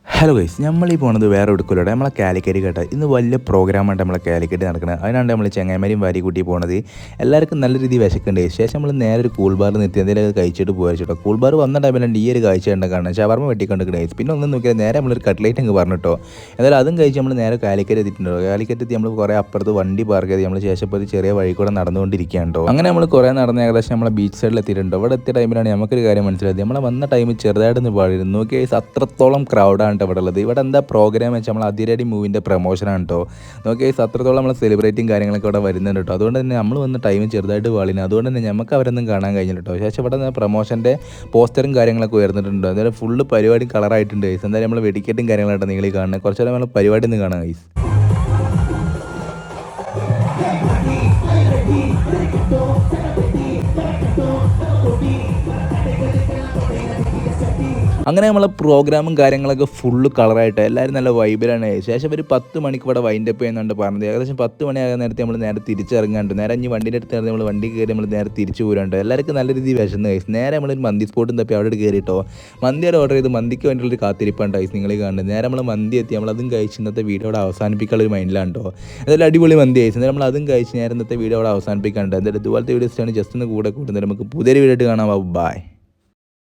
Hello guys, നമ്മളീ പോണത് വേറെ എടുക്കില്ല. നമ്മളെ കാലിക്കറ്റ് കേട്ടോ. ഇന്ന് വലിയ പ്രോഗ്രാമായിട്ട് നമ്മളെ കാലിക്കറ്റ് നടക്കുന്നത്. അതിനാണ് നമ്മൾ ചെങ്ങായിമാരെയും വാരി കൂട്ടി പോണത്. എല്ലാവർക്കും നല്ല രീതിയിൽ വിശക്കുണ്ട്. ശേഷം നമ്മൾ നേരെ ഒരു കൂൾ ബാറിൽ നിർത്തി എന്തെങ്കിലും കഴിച്ചിട്ട് പോകാൻ കൂൾ ബാർ വന്ന ടൈമിലാണ് ഈ ഒരു കാഴ്ച കണ്ട കാണാൻ ഷവർമ്മ വെട്ടിക്കൊണ്ടിരിക്കുന്നത് ഗൈസ്. പിന്നെ ഒന്നും നോക്കിയാൽ നേരെ നമ്മളൊരു കട്ട്ലേറ്റ് അങ്ങ് പറഞ്ഞിട്ടോ. എന്തായാലും അതും കഴിച്ച് നമ്മൾ നേരെ കാലിക്കറ്റ് എത്തിയിട്ടുണ്ടോ. കാലിക്കറ്റ് എത്തി നമ്മൾ കുറേ അപ്പുറത്ത് വണ്ടി പാർക്ക് ചെയ്ത് നമ്മൾ ശേഷം ഇപ്പോൾ ഒരു ചെറിയ വഴി കൂടെ നടന്നുകൊണ്ടിരിക്കുകയുണ്ടോ. അങ്ങനെ നമ്മൾ കുറേ നടന്ന് ഏകദേശം നമ്മളെ ബീച്ച് സൈഡിൽ എത്തിയിട്ടുണ്ടോ. ഇവിടെ എത്തിയ ടൈമിലാണ് നമുക്കൊരു കാര്യം മനസ്സിലായത്. നമ്മളെ വന്ന ടൈം ചെറുതായിട്ടൊന്ന് പാടിയിരുന്നു. നോക്കിയാൽ അത്രത്തോളം ക്രൗഡാണ് ഇവിടെ ഉള്ളത്. ഇവിടെ എന്താ പ്രോഗ്രാം വെച്ചാൽ നമ്മൾ അതിരടി മൂവിൻ്റെ പ്രൊമോഷനാണ് കേട്ടോ. നോക്കിയാൽ അത്രത്തോളം നമ്മൾ സെലിബ്രേറ്റിംഗ് കാര്യങ്ങളൊക്കെ ഇവിടെ വരുന്നുണ്ട് കേട്ടോ. അതുകൊണ്ട് തന്നെ നമ്മൾ വന്ന ടൈം ചെറുതായിട്ട് പാളിന്. അതുകൊണ്ട് തന്നെ നമുക്ക് അവരൊന്നും കാണാൻ കഴിഞ്ഞില്ല കേട്ടോ. ശേഷം ഇവിടെ പ്രൊമോഷൻ്റെ പോസ്റ്ററും കാര്യങ്ങളൊക്കെ ഉയർന്നിട്ടുണ്ട്. അതുപോലെ ഫുള്ള് പരിപാടി കളറായിട്ടുണ്ട് ഗൈസ്. എന്തായാലും നമ്മൾ വെടിക്കെട്ടും കാര്യങ്ങളായിട്ട് നിങ്ങൾ കാണുന്നത്. കുറച്ച് നേരം നമ്മൾ പരിപാടി ഒന്ന് കാണാം ഗൈസ്. അങ്ങനെ നമ്മളെ പ്രോഗ്രാമും കാര്യങ്ങളൊക്കെ ഫുള്ള് കളറായിട്ട് എല്ലാവരും നല്ല വൈബിലാണ്. ശേഷം ഒരു 10 മണിക്ക് ഇവിടെ വൈൻഡപ്പ് ചെയ്യുന്നുണ്ട് പറഞ്ഞത്. ഏകദേശം 10 മണിയാകുന്ന നേരത്തെ നമ്മൾ നേരെ തിരിച്ചിറങ്ങാണ്ട് നേരെ ഇനി വണ്ടീൻ്റെ അടുത്ത് നമ്മൾ വണ്ടി കയറി നമ്മൾ നേരെ തിരിച്ചു പോരാണ്ട്. എല്ലാവർക്കും നല്ല രീതിയിൽ വിശന്ന് കഴിച്ചു. നേരെ നമ്മളൊരു മന്തി സ്പോട്ടും തപ്പി അവിടെ കയറിയിട്ടോ. മന്തിയുടെ ഓർഡർ ചെയ്ത് മന്തിക്ക് വേണ്ടിയുള്ളൊരു കാത്തിരിപ്പാണ് ഗൈസ് നിങ്ങൾ കാണുന്നത്. നേരെ നമ്മൾ മന്തി എത്തി. നമ്മളതും കഴിച്ച് ഇന്നത്തെ വീഡിയോ അവിടെ അവസാനിപ്പിക്കാനുള്ള ഒരു മൈൻഡിലാണ് കേട്ടോ. എന്തായാലും അടിപൊളി മന്തി കഴിച്ചു. എന്തായാലും നമ്മൾ അതും കഴിച്ച് നേരെ ഇന്നത്തെ വീഡിയോ അവിടെ അവസാനിപ്പിക്കാണ്ട്. എന്തായാലും ഇതുപോലത്തെ വീഡിയോസാണ് ജസ്റ്റ് ഒന്ന് കൂടെ കൂടുന്നത്. നമുക്ക് പുതിയൊരു വീഡിയോ ആയിട്ട് കാണാം. ബൈ.